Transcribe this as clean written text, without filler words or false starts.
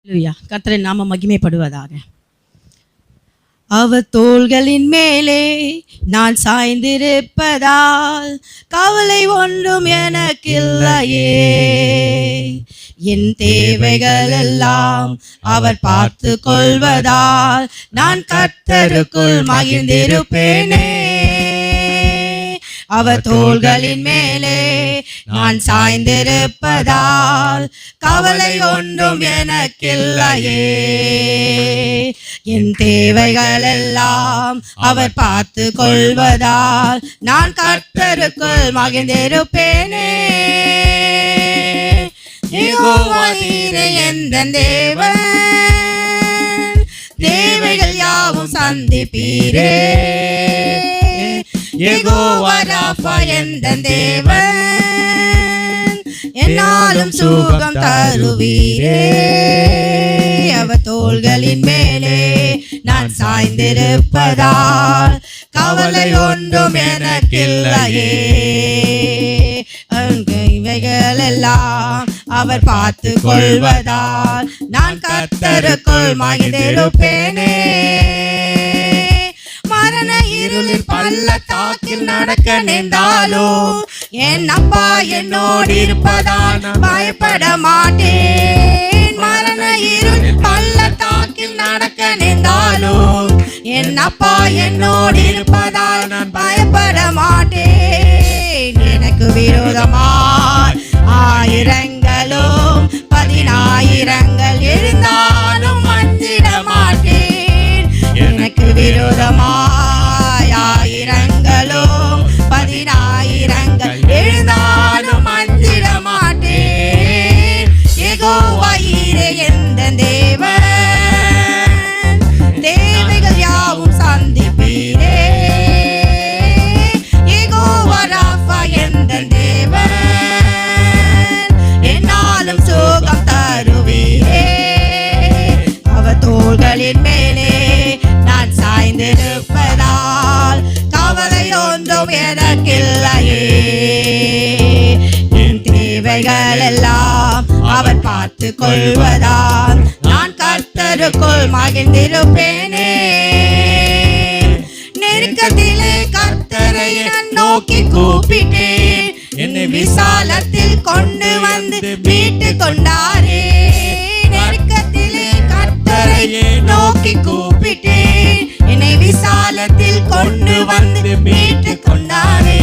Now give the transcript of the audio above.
கர்த்தரின் நாமம் மகிமைப்படுவதாக. அவர் தோள்களின் மேலே நான் சாய்ந்திருப்பதால் கவலை ஒன்றும் எனக்கில்லையே. என் தேவைகள் எல்லாம் அவர் பார்த்து கொள்வதால் நான் கர்த்தருக்குள் மகிழ்ந்திருப்பேனே. அவர் தோள்களின் மேலே நான் சாய்ந்திருப்பதால் கவலை ஒன்றும் எனக்கில்லையே. என் தேவைகள் எல்லாம் அவர் பார்த்து கொள்வதால் நான் கர்த்தருக்குள் மகிழ்ந்திருப்பேனே. யெகோவா நீரே எந்தன் தேவன், தேவைகள் யாவும் சந்திப்பீரே. யெகோவா ராஃபா எந்தன் தேவன், என்னாலும் சுகம் தருவீரே. அவர் தோள்களின் மேலே நான் சாய்ந்திருப்பதால் கவலை ஒன்றும் எனக்கில்லையே. இவைகள் எல்லாம் அவர் பார்த்து கொள்வதால் நான் கர்த்தருக்குள் மகிழ்ந்திருப்பேனே. மரண இருளில் பள்ளத்தாக்கில் நடக்க நேர்ந்தாலும் என் அப்பா என்னோடு இருப்பதால் பயப்பட மாட்டேன். மரண இருளில் பள்ளத்தாக்கில் நடக்க நேர்ந்தாலும் என் அப்பா என்னோடு இருப்பதால் நான் பயப்பட மாட்டேன். எனக்கு விரோதமாய் ஆயிரங்களும் 10,000 எழுந்தாலும் அஞ்சிட மாட்டேன். எனக்கு விரோதமாய் ஆயிரங்களும் 10,000 எழுந்தாலும் அஞ்சிட மாட்டேன். யெகோவா நீரே எந்தன் தேவன், தேவைகள் யாவும் சந்திப்பீரே. யெகோவா ராஃபா எந்தன் தேவன், என்னாலும் சுகம் தருவீரே. அவர் தோள்களின் மேலே நான் சாய்ந்திருப்பதால் கவலை ஒன்றும் எனக்கில்லையே. என் தேவைகள் எல்லாம் அவர் பார்த்து கொள்வதால் நான் கர்த்தருக்குள் மகிழ்ந்திருப்பேனே. நெருக்கத்திலே கர்த்தரை நோக்கி கூப்பிட்டேன், என்னை விசாலத்தில் கொண்டு வந்து மீட்டு கொண்டாரே. நெருக்கத்திலே கர்த்தரை நோக்கி கூப்பிட்டேன், என்னை விசாலத்தில் கொண்டு வந்து மீட்டு கொண்டாரே.